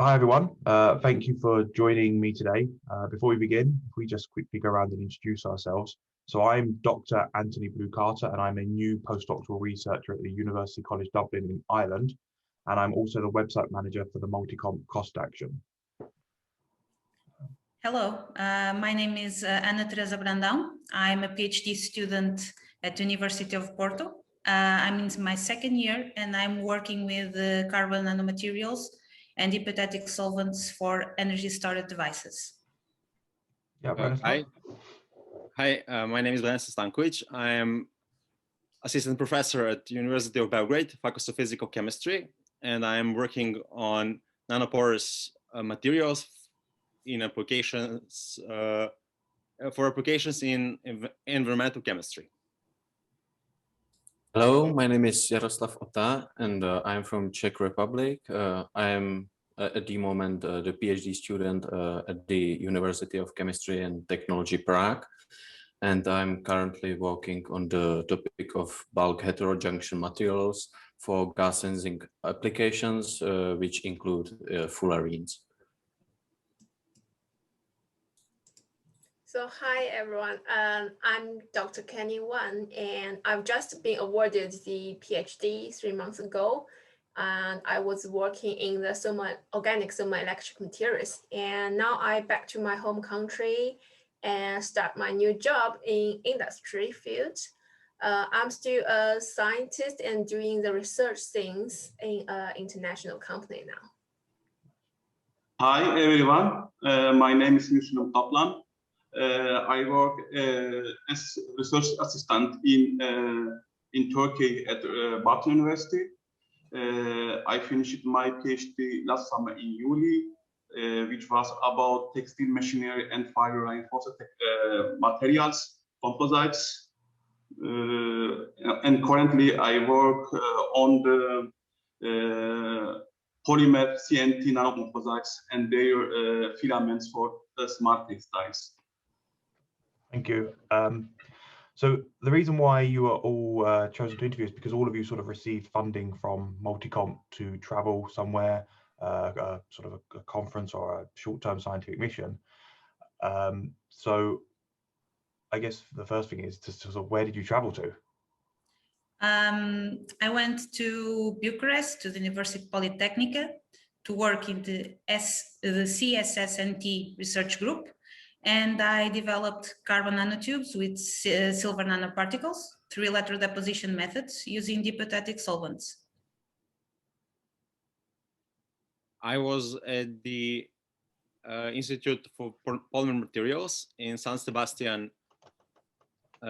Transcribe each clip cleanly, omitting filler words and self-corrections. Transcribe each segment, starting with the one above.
Hi everyone, thank you for joining me today. Before we begin, if we just quickly go around and introduce ourselves. So I'm Dr. Anthony Blue Carter and I'm a new postdoctoral researcher at the University College Dublin in Ireland. And I'm also the website manager for the Multicomp cost action. Hello, my name is Ana Teresa Brandão. I'm a PhD student at the University of Porto. I'm in my second year and I'm working with carbon nanomaterials and hypothetic solvents for energy storage devices. Yeah, Hi, my name is Branislav Stanokvić. I am assistant professor at the University of Belgrade, Faculty of Physical Chemistry, and I am working on nanoporous materials in applications for applications in environmental chemistry. Hello, my name is Jaroslav Otta, and I'm from Czech Republic. I am at the moment the PhD student at the University of Chemistry and Technology Prague, and I'm currently working on the topic of bulk heterojunction materials for gas sensing applications, which include fullerenes. So hi everyone, I'm Dr. Kenny Wan, and I've just been awarded the PhD 3 months ago. And I was working in the organic thermoelectric materials, and now I'm back to my home country and start my new job in industry field. I'm still a scientist and doing the research things in an international company now. Hi everyone, my name is Müslüm Kaplan. I work as research assistant in Turkey at Batı University. I finished my PhD last summer in Juli, which was about textile machinery and fiber reinforced materials, composites. And currently I work on the polymer CNT nanocomposites and their filaments for the smart textiles. Thank you. So the reason why you are all chosen to interview is because all of you sort of received funding from Multicomp to travel somewhere, sort of a conference or a short-term scientific mission. So I guess the first thing is to sort of, where did you travel to? I went to Bucharest, to the University of Polytechnica, to work in the CSSNT research group. And I developed carbon nanotubes with silver nanoparticles through electrodeposition methods using hypothetic solvents. I was at the Institute for Polymer Materials in San Sebastian,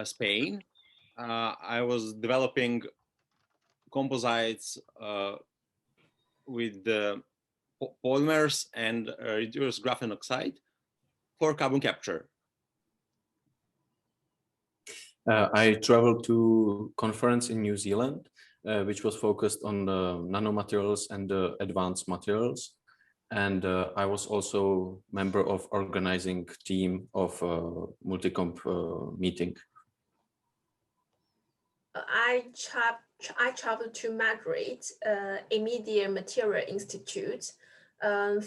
Spain. I was developing composites with the polymers and reduced graphene oxide for carbon capture. I traveled to a conference in New Zealand, which was focused on the nanomaterials and the advanced materials. And I was also member of organizing team of Multicomp meeting. I traveled to Madrid, a Media Material Institute,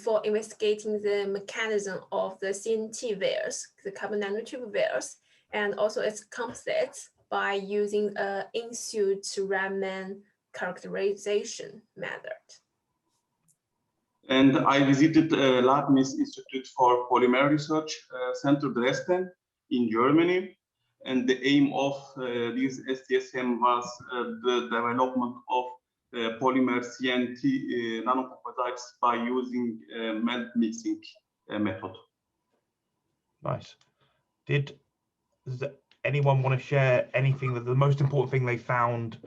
for investigating the mechanism of the CNT vias, the carbon nanotube vias, and also its composites by using an in-situ Raman characterization method. And I visited Leibniz Institute for Polymer Research Center Dresden in Germany. And the aim of this STSM was the development of polymer CNT nanocomposites by using melt mixing method. Nice. Does anyone want to share anything that the most important thing they found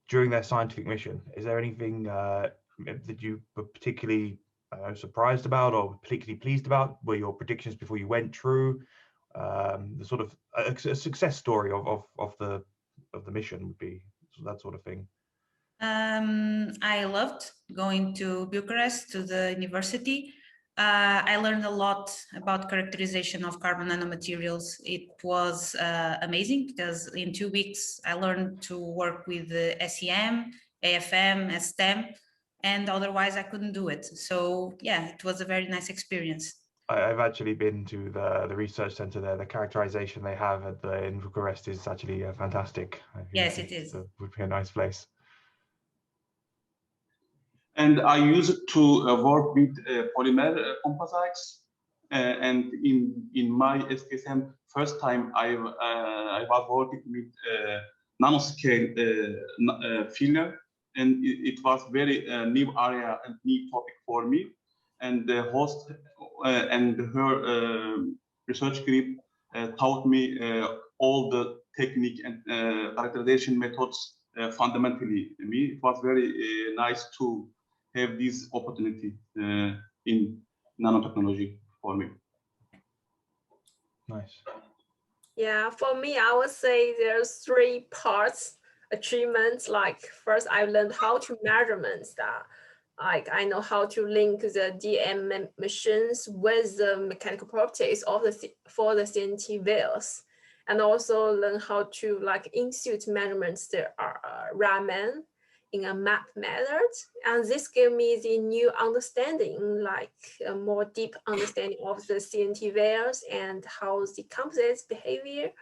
during their scientific mission? Is there anything that you were particularly surprised about or particularly pleased about? Were your predictions before you went true? The sort of a success story of the mission would be that sort of thing. I loved going to Bucharest, to the university. I learned a lot about characterization of carbon nanomaterials. It was amazing because in 2 weeks I learned to work with the SEM, AFM, STEM. and otherwise I couldn't do it. So yeah, it was a very nice experience. I've actually been to the research center there. The characterization they have in Bucharest is actually fantastic. Yes, it is. It would be a nice place. And I used to work with polymer composites. And in my STSM first time, I was working with nanoscale filler, and it was very new area and new topic for me. And the host and her research group taught me all the technique and characterization methods fundamentally. To me, it was very nice to have this opportunity in nanotechnology for me. Nice. Yeah, for me, I would say there's 3 parts achievements. Like first, I learned how to measurements that. Like I know how to link the DM machines with the mechanical properties of for the CNT veils, and also learn how to like insert measurements that are Raman in a map method. And this gave me the new understanding, like a more deep understanding of the CNT veils and how the composites behavior.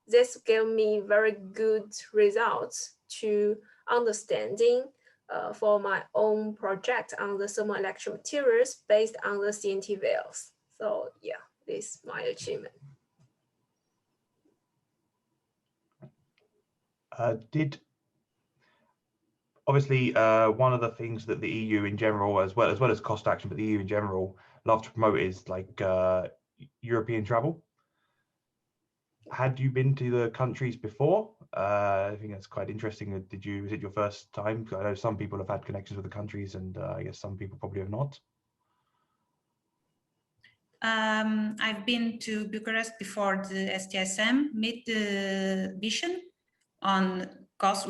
This gave me very good results to understanding for my own project on the thermoelectric materials based on the CNT veils. So yeah, this is my achievement. Obviously, one of the things that the EU in general, as well as cost action, but the EU in general love to promote is like European travel. Had you been to the countries before? I think that's quite interesting. Was it your first time? I know some people have had connections with the countries, and I guess some people probably have not. I've been to Bucharest before the STSM mid vision on cost,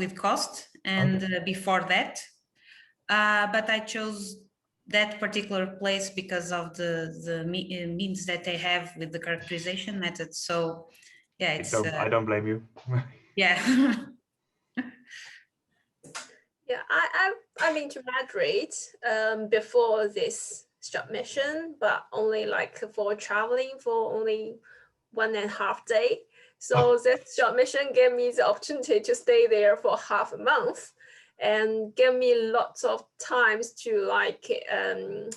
and okay. Before that, but I chose that particular place because of the means that they have with the characterization method. So yeah, it's I don't blame you. Yeah. Yeah, I've been to Madrid before this short mission, but only like for traveling for only 1.5 days. So this short mission gave me the opportunity to stay there for half a month and gave me lots of times to like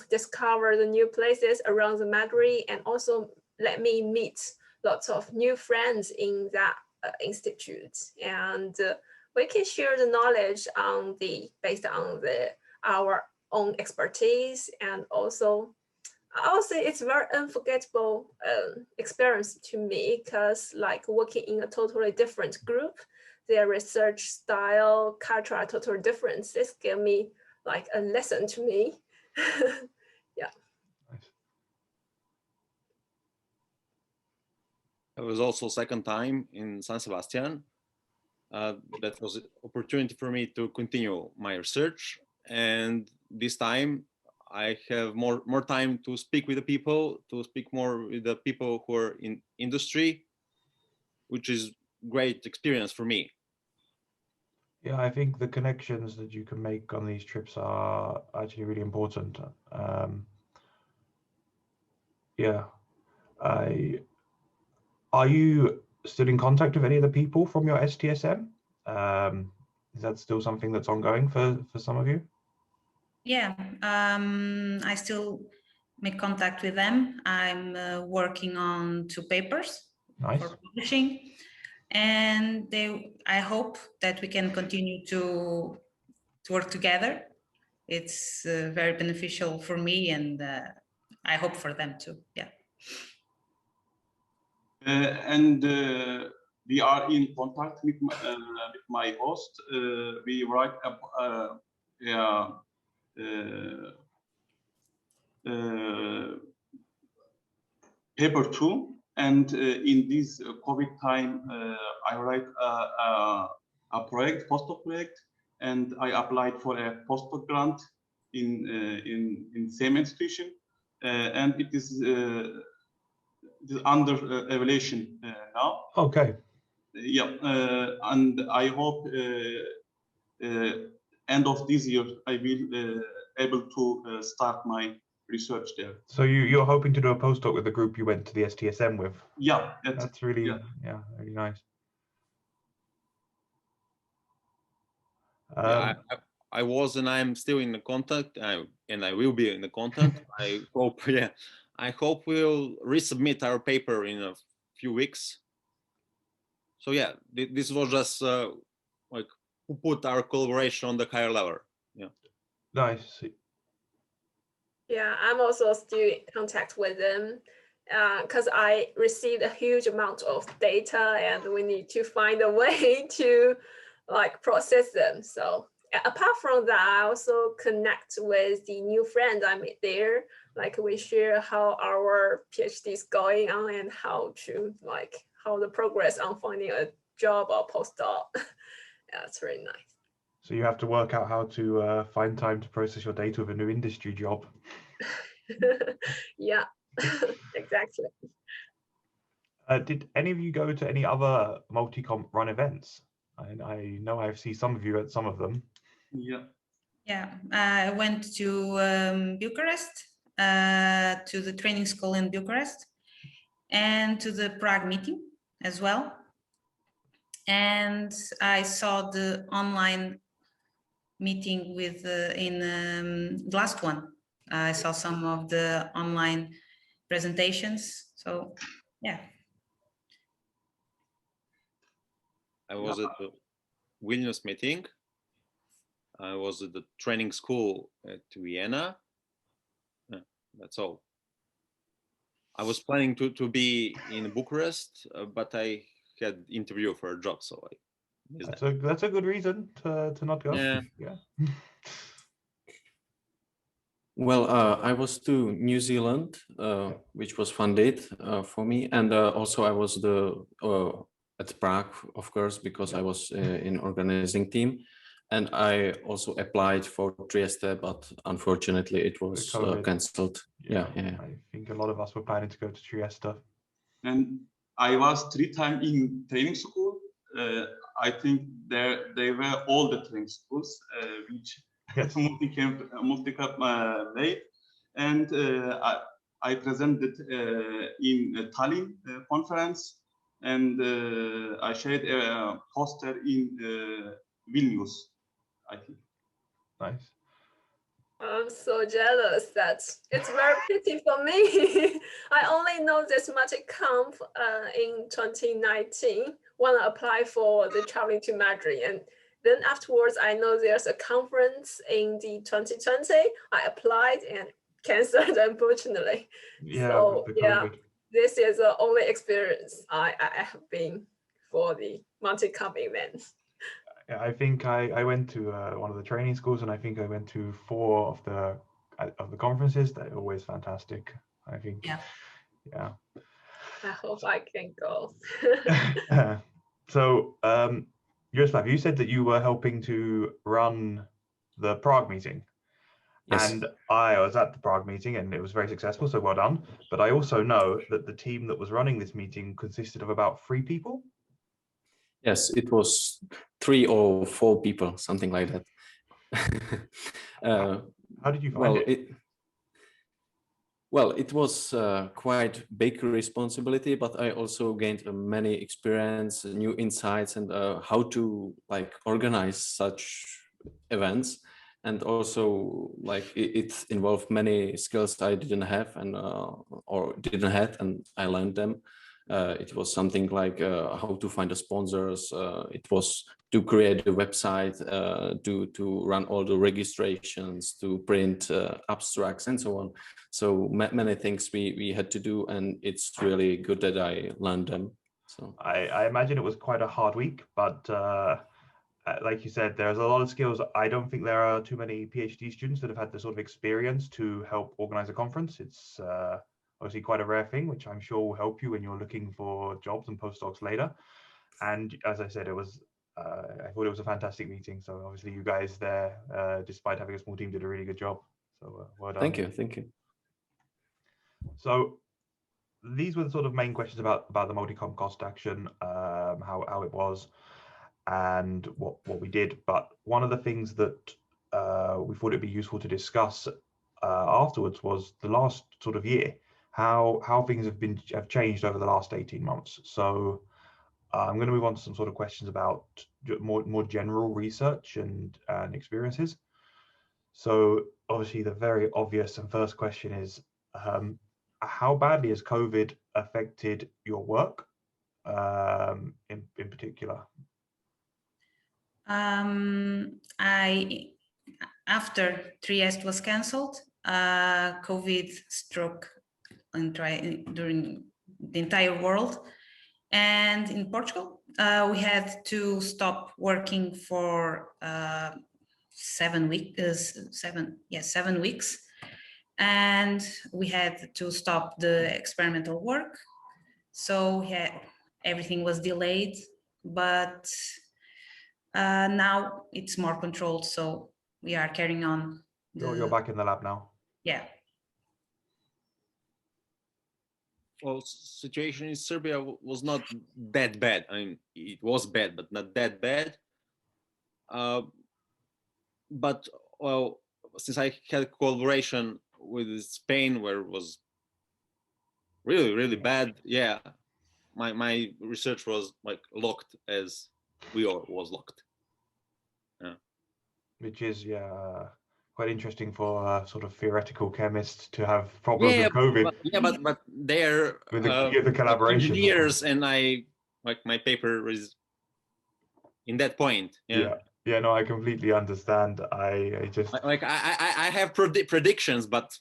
discover the new places around the Madrid, and also let me meet lots of new friends in that institute. And we can share the knowledge on based on our own expertise, and also I would say it's a very unforgettable experience to me, because like working in a totally different group, their research style, culture are totally different. This gave me like a lesson to me. Yeah. Nice. It was also second time in San Sebastian. That was an opportunity for me to continue my research, and this time I have more time to speak with the people, to speak more with the people who are in industry, which is great experience for me. Yeah, I think the connections that you can make on these trips are actually really important. Yeah, are you still in contact with any of the people from your STSM? Is that still something that's ongoing for some of you? Yeah, I still make contact with them. I'm working on 2 papers for publishing, and I hope that we can continue to work together. It's very beneficial for me, and I hope for them too. Yeah. And we are in contact with my host. We write paper 2, and in this COVID time, I write a postdoc project, and I applied for a postdoc grant in same institution, and it is under evaluation now. Okay. Yeah, and I hope end of this year, I will able to start my research there. So you're hoping to do a postdoc with the group you went to the STSM with? Yeah, that's really really nice. I was and I'm still in the contact, and I will be in the contact. I hope we'll resubmit our paper in a few weeks. So yeah, this was just like who put our collaboration on the higher level. Yeah. Nice. Yeah, I'm also still in contact with them because I received a huge amount of data and we need to find a way to like process them. So apart from that, I also connect with the new friends I met there. Like we share how our PhD is going on and how the progress on finding a job or postdoc. Yeah, it's really nice. So you have to work out how to find time to process your data with a new industry job. Yeah, exactly. Did any of you go to any other Multicomp run events? I know I've seen some of you at some of them. Yeah. Yeah, I went to Bucharest, to the training school in Bucharest, and to the Prague meeting as well. And I saw the online meeting with the last one. I saw some of the online presentations. So yeah. I was at the Vilnius meeting. I was at the training school at Vienna. Yeah, that's all. I was planning to be in Bucharest, but I had interview for a job, so I missed that. That's a good reason to not go. Yeah. Well, I was to New Zealand, which was funded for me, and also I was at Prague, of course, because I was in organizing team, and I also applied for Trieste, but unfortunately it was cancelled. Yeah. I think a lot of us were planning to go to Trieste. And I was 3 times in training school. I think they were all the training schools, which Multicomp made, and I presented in Tallinn conference, and I shared a poster in Vilnius, I think. Nice. I'm so jealous that it's very pretty for me. I only know this Multicomp in 2019 when I applied for the traveling to Madrid, and then afterwards I know there's a conference in the 2020. I applied and canceled, unfortunately. Yeah, so yeah, this is the only experience I have been for the Multicomp event. I think I went to one of the training schools, and I think I went to 4 of the conferences. They're always fantastic, I think. Yeah. I hope I can go. So, Jaroslav, you said that you were helping to run the Prague meeting. Yes. And I was at the Prague meeting, and it was very successful, so well done. But I also know that the team that was running this meeting consisted of about 3 people. Yes, it was 3 or 4 people, something like that. How did you find it? Well, it was quite big responsibility, but I also gained many experience, new insights, and how to organize such events. And also it involved many skills I didn't have or didn't have, and I learned them. It was something like how to find the sponsors. It was to create a website, to run all the registrations, to print abstracts, and so on. So many things we had to do, and it's really good that I learned them. So I imagine it was quite a hard week, but like you said, there's a lot of skills. I don't think there are too many PhD students that have had the sort of experience to help organize a conference. It's obviously quite a rare thing, which I'm sure will help you when you're looking for jobs and postdocs later. And as I said, I thought it was a fantastic meeting. So obviously you guys there, despite having a small team, did a really good job. So well done. Thank you. So these were the sort of main questions about the Multicomp cost action, how it was. and what we did. But one of the things that we thought it'd be useful to discuss afterwards was the last sort of year, how things have changed over the last 18 months. So I'm going to move on to some sort of questions about more general research and experiences. So obviously the very obvious and first question is, how badly has COVID affected your work in particular? After Trieste was cancelled, COVID struck during the entire world. And in Portugal, we had to stop working for 7 weeks, 7 weeks. And we had to stop the experimental work. So everything was delayed, but now it's more controlled. So we are carrying on. You're back in the lab now. Yeah. Well, situation in Serbia was not that bad. I mean, it was bad, but not that bad. But well, since I had collaboration with Spain, where it was really, really bad, yeah, my research was like locked as we all was locked. Yeah. Which is quite interesting for sort of theoretical chemists to have problems with COVID. But they're with the collaboration engineers, and my paper is in that point. Yeah, no, I completely understand. I just I have predictions, but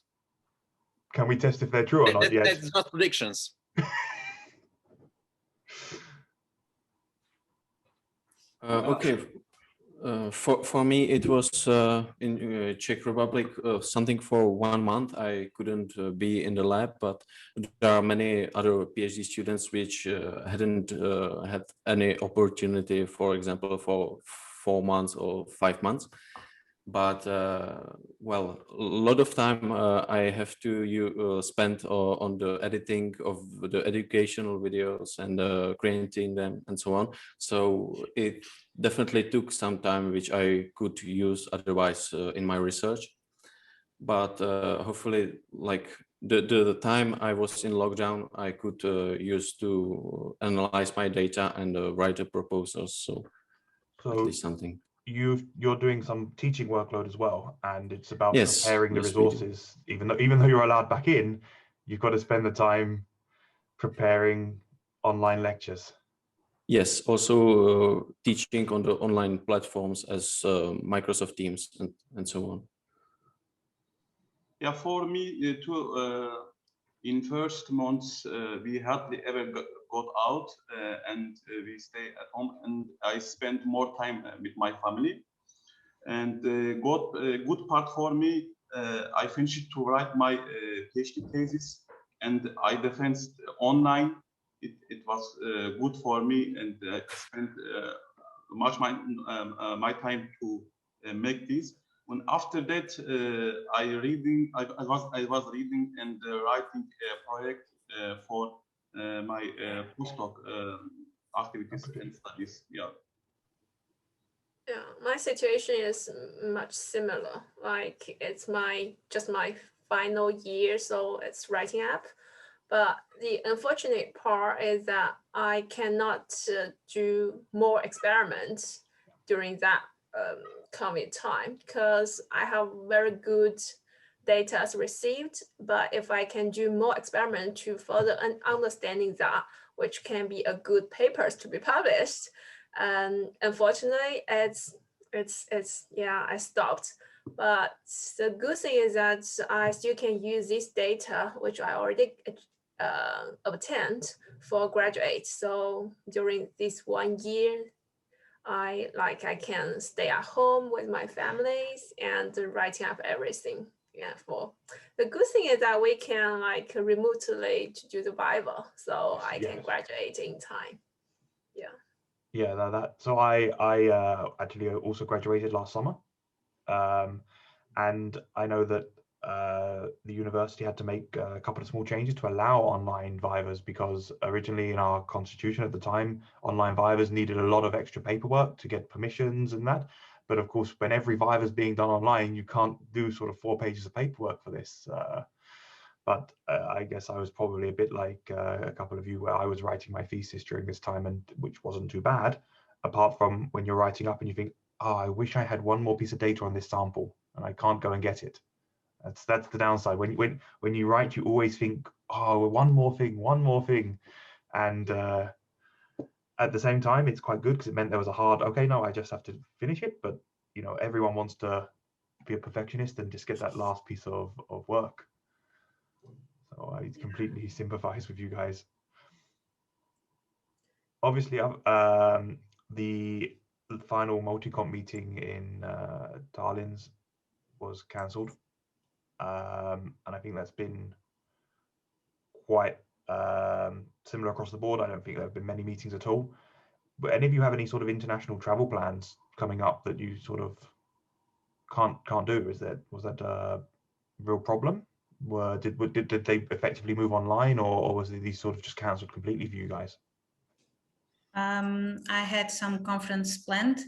can we test if they're true or not yet? That's not predictions. Okay. For me, it was in Czech Republic something for 1 month. I couldn't be in the lab, but there are many other PhD students which hadn't had any opportunity, for example, for 4 months or 5 months. But well, a lot of time I have to spend on the editing of the educational videos and creating them and so on. So it definitely took some time which I could use otherwise in my research. But hopefully, like the time I was in lockdown, I could use to analyze my data and write a proposal. So at least something. You're doing some teaching workload as well, and it's about Yes, preparing the resources. Even though you're allowed back in, you've got to spend the time preparing online lectures. Yes, also teaching on the online platforms as Microsoft Teams and so on. Yeah, for me too. In first months, we hardly ever got out, and we stay at home. And I spent more time with my family. And got a good part for me. I finished to write my PhD thesis, and I defended online. It was good for me, and I spent much my time to make this. When after that, I was reading and writing a project for my postdoc activities and studies. Yeah. Yeah, my situation is much similar. Like it's just my final year, so it's writing up. But the unfortunate part is that I cannot do more experiments during that COVID time because I have very good data received. But if I can do more experiment to further understanding that, which can be a good papers to be published, and unfortunately, it's I stopped. But the good thing is that I still can use this data, which I already obtained for graduate. So during this 1 year, I can stay at home with my families and writing up everything. Yeah, for the good thing is that we can remotely to do the Bible, so I can graduate in time. Yeah. Yeah, so I actually also graduated last summer, and I know that the university had to make a couple of small changes to allow online vivas, because originally in our constitution at the time, online vivas needed a lot of extra paperwork to get permissions and that. But of course, when every viva is being done online, you can't do sort of 4 pages of paperwork for this. But I guess I was probably a bit like a couple of you, where I was writing my thesis during this time, and which wasn't too bad, apart from when you're writing up and you think, oh, I wish I had one more piece of data on this sample and I can't go and get it. That's the downside. When you write, you always think, oh, one more thing. And at the same time, it's quite good because it meant there was a hard, okay, no, I just have to finish it. But, you know, everyone wants to be a perfectionist and just get that last piece of work. So I completely sympathize with you guys. Obviously, the final Multicomp meeting in Tallinn's was cancelled. And I think that's been quite similar across the board. I don't think there have been many meetings at all. But any of you have any sort of international travel plans coming up that you sort of can't do? Was that a real problem? Did they effectively move online, or was these sort of just cancelled completely for you guys? I had some conference planned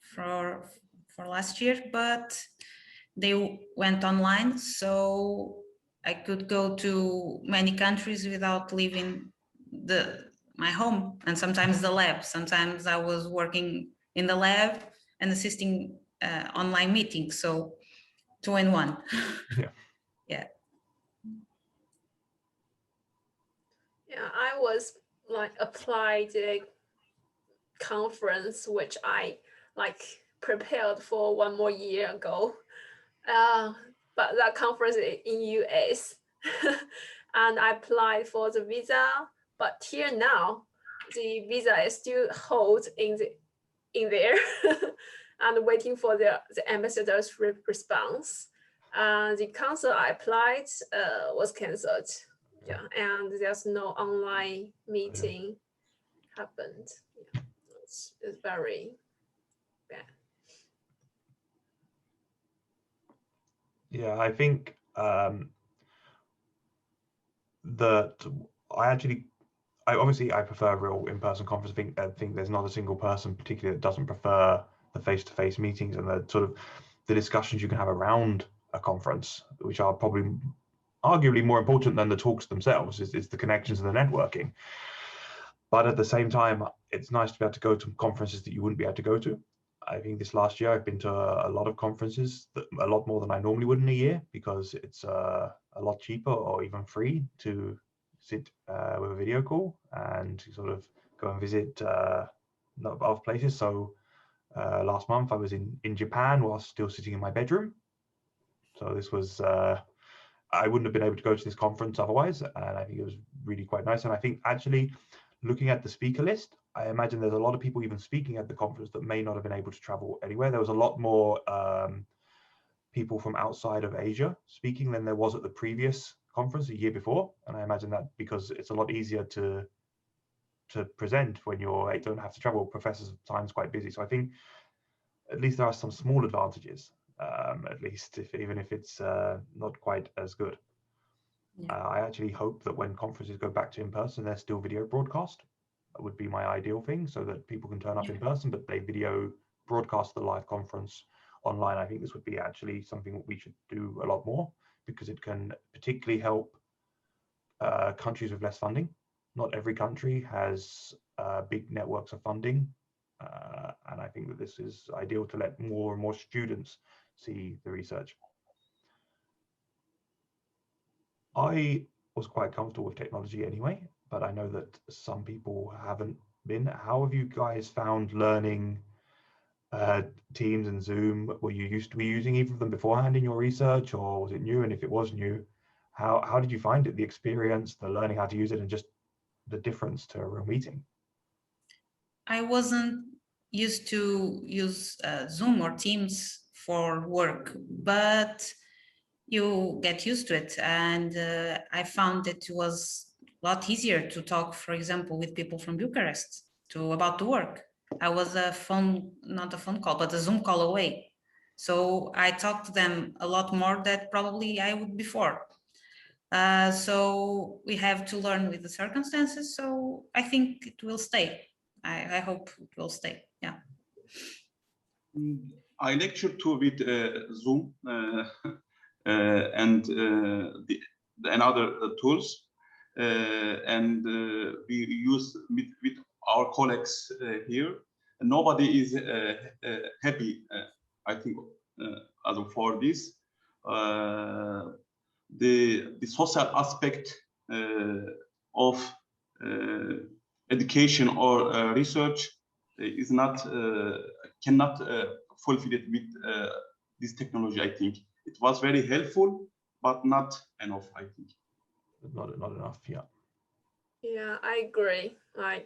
for last year, but they went online, so I could go to many countries without leaving my home, and sometimes the lab. Sometimes I was working in the lab and assisting online meetings, so 2 in 1. Yeah. Yeah. Yeah, I was like applied a conference which I like prepared for 1 more year ago. But that conference is in US and I applied for the visa, but till now the visa is still held in there and waiting for the ambassador's response. The concert I applied was cancelled. Yeah, and there's no online meeting happened. Yeah, it's very bad. Yeah, I think that I prefer real in-person conference. I think there's not a single person particularly that doesn't prefer the face-to-face meetings and the sort of the discussions you can have around a conference, which are probably arguably more important than the talks themselves, is the connections and the networking. But at the same time, it's nice to be able to go to conferences that you wouldn't be able to go to. I think this last year I've been to a lot of conferences, a lot more than I normally would in a year, because it's a lot cheaper or even free to sit with a video call and sort of go and visit other places. So last month I was in Japan while still sitting in my bedroom. So this was, I wouldn't have been able to go to this conference otherwise. And I think it was really quite nice. And I think actually looking at the speaker list, I imagine there's a lot of people even speaking at the conference that may not have been able to travel anywhere. There was a lot more people from outside of Asia speaking than there was at the previous conference a year before. And I imagine that because it's a lot easier to present when you don't have to travel. Professors' time's quite busy. So I think at least there are some small advantages, at least even if it's not quite as good. Yeah. I actually hope that when conferences go back to in-person, they're still video broadcast. That would be my ideal thing, so that people can turn up in person, but they video broadcast the live conference online. I think this would be actually something that we should do a lot more, because it can particularly help countries with less funding. Not every country has big networks of funding, and I think that this is ideal to let more and more students see the research. I was quite comfortable with technology anyway, but I know that some people haven't been. How have you guys found learning Teams and Zoom? Were you used to be using either of them beforehand in your research, or was it new? And if it was new, how did you find it, the experience, the learning how to use it, and just the difference to a real meeting? I wasn't used to use Zoom or Teams for work, but you get used to it, and I found it was a lot easier to talk, for example, with people from Bucharest about the work. I was not a phone call, but a Zoom call away. So I talk to them a lot more than probably I would before. So we have to learn with the circumstances. So I think it will stay. I hope it will stay. Yeah. I lecture too with Zoom and and other tools, and we use with our colleagues here. Nobody is happy, I think, as for this. The social aspect of education or research is not cannot fulfill it with this technology. I think it was very helpful, but not enough. I think Not enough. Yeah. Yeah, I agree. I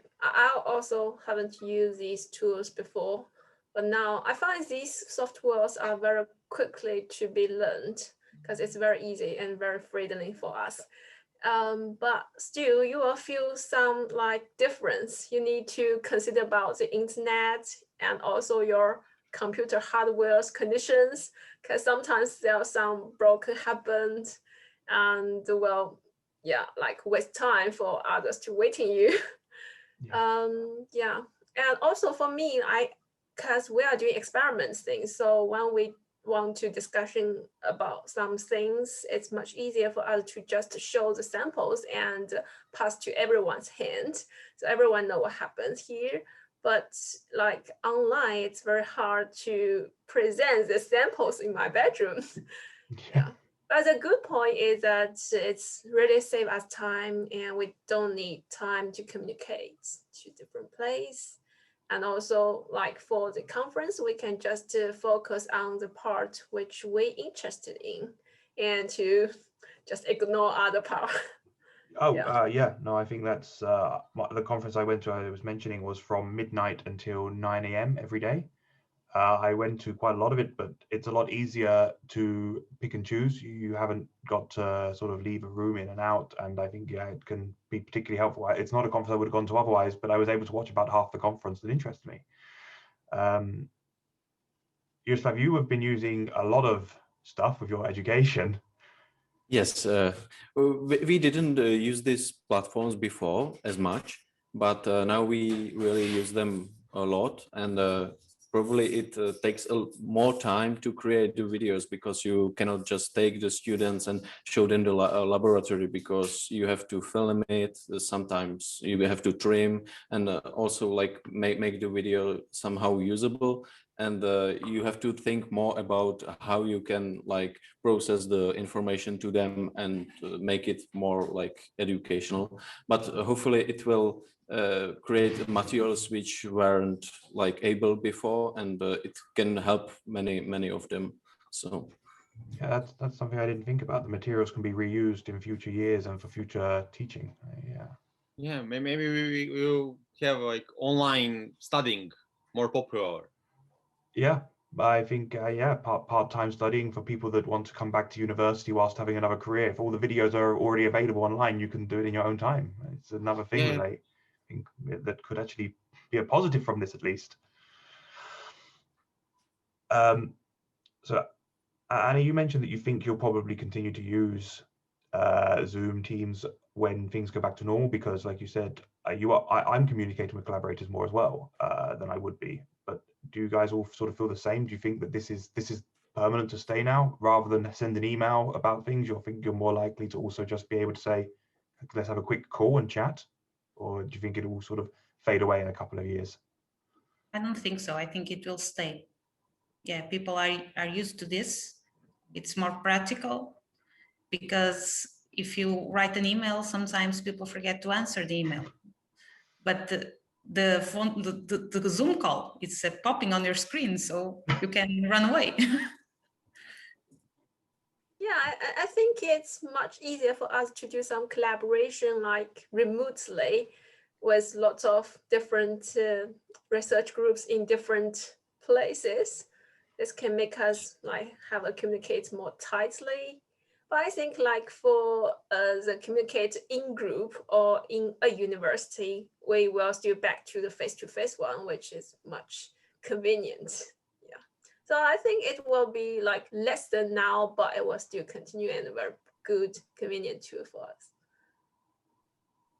also haven't used these tools before, but now I find these softwares are very quickly to be learned because it's very easy and very friendly for us. But still, you will feel some like difference. You need to consider about the internet and also your computer hardware's conditions, because sometimes there are some broken happened, and well, yeah, like waste time for others to waiting you. Yeah. Yeah, and also for me, because we are doing experiments things, so when we want to discussion about some things, it's much easier for us to just show the samples and pass to everyone's hand, so everyone know what happens here. But like online, it's very hard to present the samples in my bedroom. Yeah. But the good point is that it's really save us time, and we don't need time to communicate to different places. And also, like for the conference, we can just focus on the part which we're interested in, and to just ignore other part. Oh, yeah. No, I think that's the conference I went to, I was mentioning, was from midnight until 9 a.m. every day. I went to quite a lot of it, but it's a lot easier to pick and choose. You haven't got to sort of leave a room in and out, and I think, yeah, it can be particularly helpful. It's not a conference I would have gone to otherwise, but I was able to watch about half the conference that interested me. Jaroslav, you have been using a lot of stuff with your education. Yes, we didn't use these platforms before as much, but now we really use them a lot, and probably it takes more time to create the videos, because you cannot just take the students and show them the laboratory, because you have to film it. Sometimes you have to trim, and also like make the video somehow usable. And you have to think more about how you can like process the information to them and make it more like educational. But hopefully it will create materials which weren't like able before, and it can help many of them. So yeah, that's something I didn't think about. The materials can be reused in future years and for future teaching. Yeah, maybe we will have like online studying more popular. Yeah, I think, yeah, part-time studying for people that want to come back to university whilst having another career. If all the videos are already available online, you can do it in your own time. It's another thing that I think that could actually be a positive from this, at least. So, Anna, you mentioned that you think you'll probably continue to use Zoom, Teams when things go back to normal, because, like you said, I'm communicating with collaborators more as well than I would be. But do you guys all sort of feel the same? Do you think that this is permanent to stay now, rather than send an email about things? You think you're more likely to also just be able to say, let's have a quick call and chat, or do you think it will sort of fade away in a couple of years? I don't think so. I think it will stay. Yeah, people are used to this. It's more practical, because if you write an email, sometimes people forget to answer the email. But the phone, the Zoom call, it's popping on your screen, so you can run away. Yeah, I think it's much easier for us to do some collaboration like remotely with lots of different research groups in different places. This can make us like have a communicate more tightly. But I think like for the communicate in group or in a university, we will still back to the face-to-face one, which is much convenient. Yeah, So I think it will be like less than now, but it will still continue and a very good, convenient tool for us.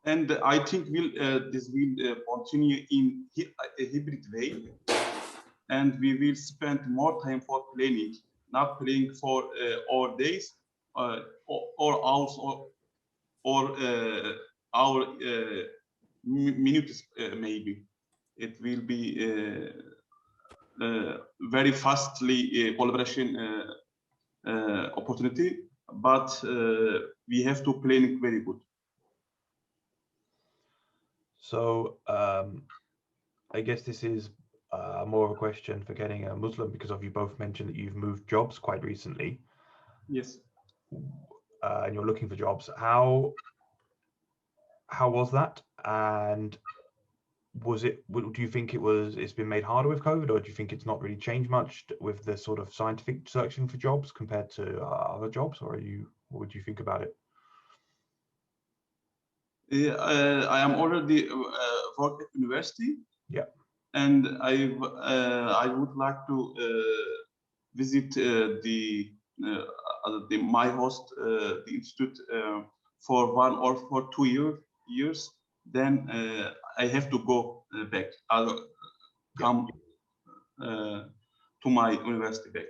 And I think this will continue in a hybrid way, and we will spend more time for planning, not playing for our days or hours or our minutes maybe. It will be very fastly collaboration opportunity, but we have to plan very good. So I guess this is more of a question for getting Müslüm, because of you both mentioned that you've moved jobs quite recently. Yes. And you're looking for jobs. How was that? And do you think it's been made harder with COVID, or do you think it's not really changed much with the sort of scientific searching for jobs compared to other jobs, or what would you think about it? I am already work at university. Yeah. And I would like to visit my host, the institute, for 1 or for 2 years. Then I have to go back. I'll come to my university back.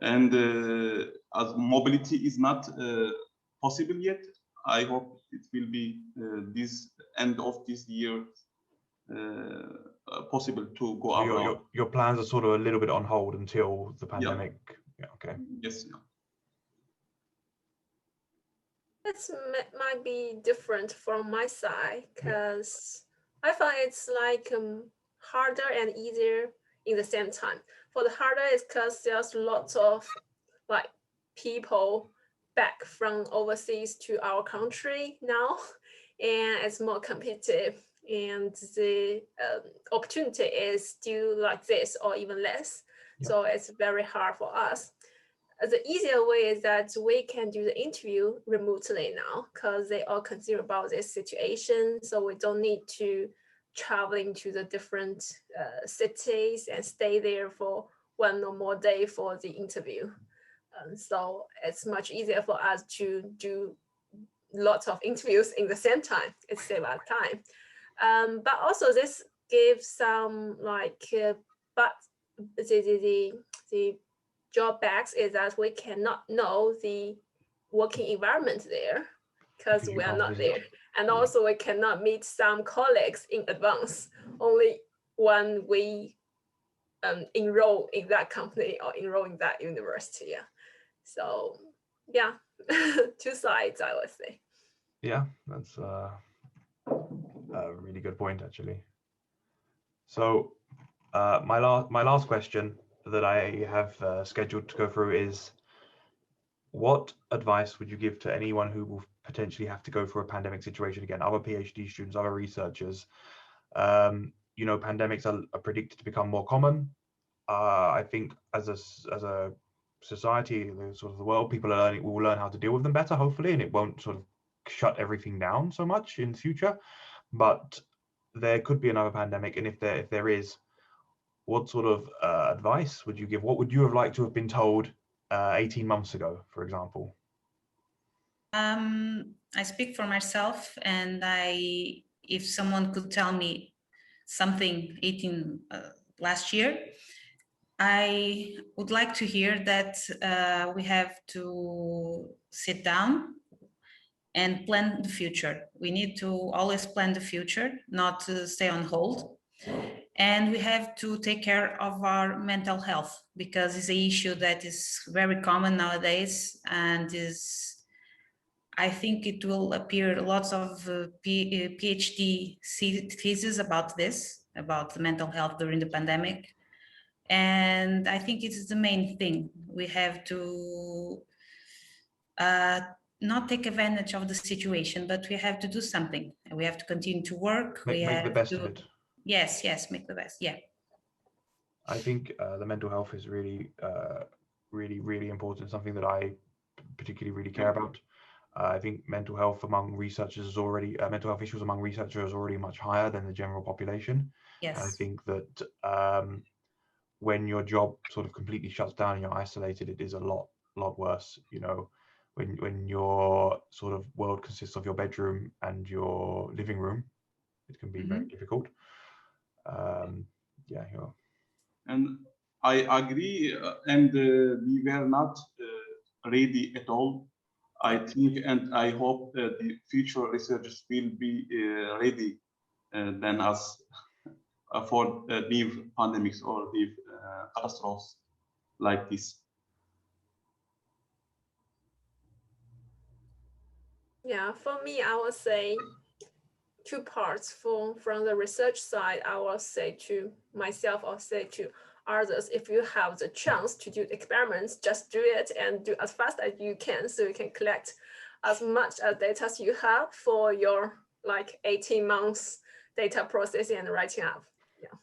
And as mobility is not possible yet, I hope it will be this end of this year possible to go abroad. Your plans are sort of a little bit on hold until the pandemic. Yeah. Okay. Yes. Yeah. This might be different from my side, because I find it's like harder and easier in the same time. For the harder is because there's lots of like people back from overseas to our country now, and it's more competitive, and the opportunity is still like this or even less. Yeah. So it's very hard for us. The easier way is that we can do the interview remotely now, because they all consider about this situation. So we don't need to traveling to the different cities and stay there for 1 or more day for the interview. So it's much easier for us to do lots of interviews in the same time. It saves our time. But also this gives some like, but the drawbacks is that we cannot know the working environment there, because we are not there. And also we cannot meet some colleagues in advance, only when we enroll in that company or enroll in that university. Yeah. So yeah, 2 sides, I would say. Yeah, that's a really good point, actually. So my last question that I have scheduled to go through is, what advice would you give to anyone who will potentially have to go through a pandemic situation again? Other PhD students, other researchers. Pandemics are predicted to become more common. I think as a society, sort of the world, people will learn how to deal with them better, hopefully, and it won't sort of shut everything down so much in the future. But there could be another pandemic, and if there is, what sort of advice would you give? What would you have liked to have been told 18 months ago, for example? I speak for myself, and if someone could tell me something last year, I would like to hear that we have to sit down and plan the future. We need to always plan the future, not to stay on hold. And we have to take care of our mental health, because it's an issue that is very common nowadays, and I think it will appear lots of PhD theses about this, about the mental health during the pandemic. And I think it's the main thing. We have to not take advantage of the situation, but we have to do something. We have to continue to work. Make the best of it. Yes, make the best. Yeah. I think the mental health is really, really important. Something that I particularly really care about. I think mental health among researchers is already mental health issues among researchers is already much higher than the general population. Yes. And I think that when your job sort of completely shuts down and you're isolated, it is a lot worse. You know, when your sort of world consists of your bedroom and your living room, it can be very difficult. Yeah, and I agree, and we were not ready at all. I think and I hope the future researchers will be ready than us for new pandemics or new catastrophes like this. Yeah, for me, I would say two parts. From the research side, I will say to myself or say to others, if you have the chance to do experiments, just do it and do as fast as you can, so you can collect as much data as you have for your like 18 months data processing and writing up. Yeah.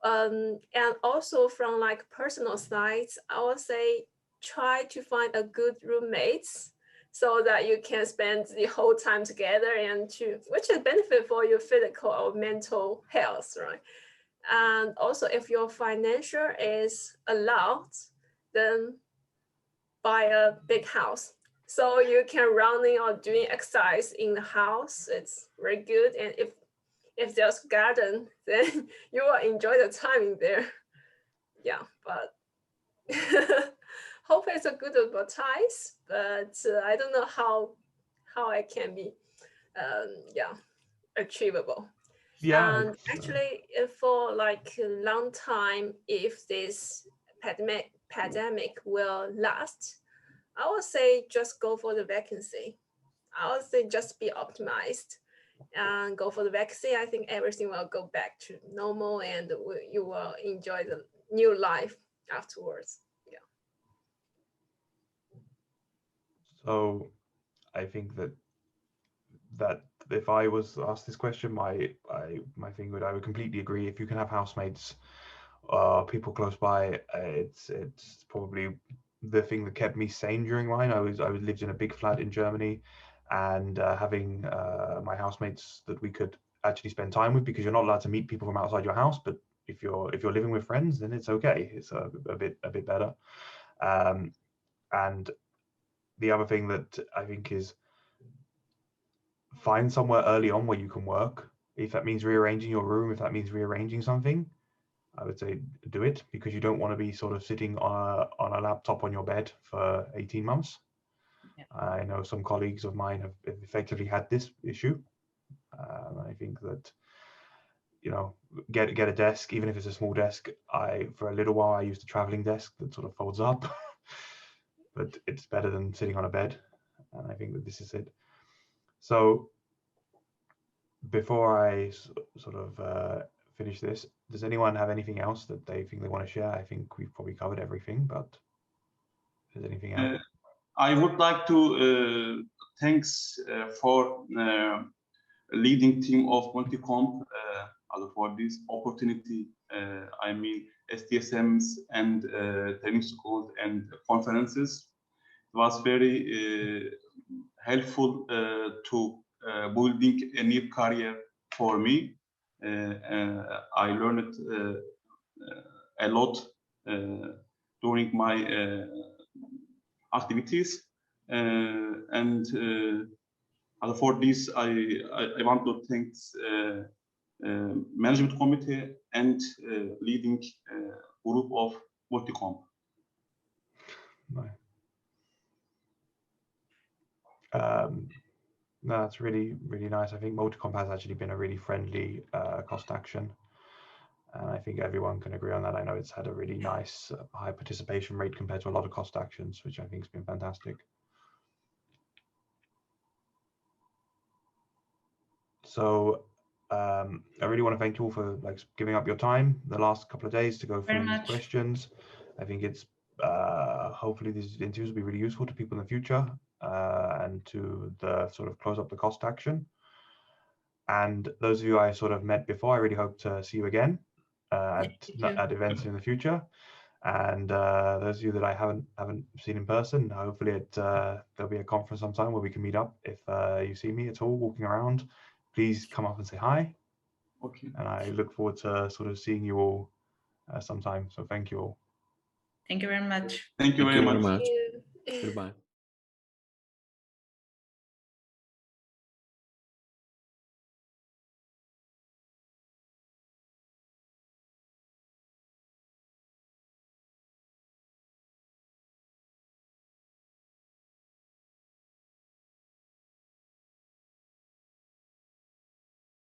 And also from like personal sides, I would say try to find a good roommates so that you can spend the whole time together, and which is benefit for your physical or mental health, right? And also if your financial is allowed, then buy a big house so you can running or doing exercise in the house. It's very good. And if there's garden, then you will enjoy the time in there. Yeah, but hope it's a good advertise, but I don't know how it can be achievable. yeah. And actually, for like a long time, if this pandemic will last, I would say just go for the vacancy. I would say just be optimized and go for the vaccine. I think everything will go back to normal, and you will enjoy the new life afterwards. Yeah. So I think that if I was asked this question, my thing would, I would completely agree. If you can have housemates, people close by, it's probably the thing that kept me sane during mine. I lived in a big flat in Germany, and having my housemates that we could actually spend time with, because you're not allowed to meet people from outside your house, but if you're living with friends, then it's okay. It's a bit better. And the other thing that I think is, find somewhere early on where you can work. If that means rearranging your room, if that means rearranging something, I would say do it, because you don't want to be sort of sitting on a laptop on your bed for 18 months. Yeah. I know some colleagues of mine have effectively had this issue. I think that, you know, get a desk, even if it's a small desk. For a little while I used a traveling desk that sort of folds up, but it's better than sitting on a bed. And I think that this is it. So before I sort of finish this, does anyone have anything else that they think they want to share? I think we've probably covered everything, but is there anything else? I would like to thanks for leading team of Multicomp for this opportunity. I mean, STSMs and training schools and conferences. It was very helpful to building a new career for me. I learned a lot during my activities, and for this I want to thank management committee and leading group of Multicomp. No, that's really nice. I think Multicomp has actually been a really friendly cost action, and I think everyone can agree on that. I know it's had a really nice high participation rate compared to a lot of cost actions, which I think has been fantastic. So I really want to thank you all for giving up your time the last couple of days to go through these questions. I think it's hopefully these interviews will be really useful to people in the future, and to the sort of close up the cost action. And those of you I sort of met before, I really hope to see you again at events in the future. And those of you that I haven't seen in person, hopefully there'll be a conference sometime where we can meet up. If you see me at all walking around, please come up and say hi. Okay. And I look forward to sort of seeing you all sometime. So thank you all. Thank you very much. Thank you very much. Thank you. Goodbye.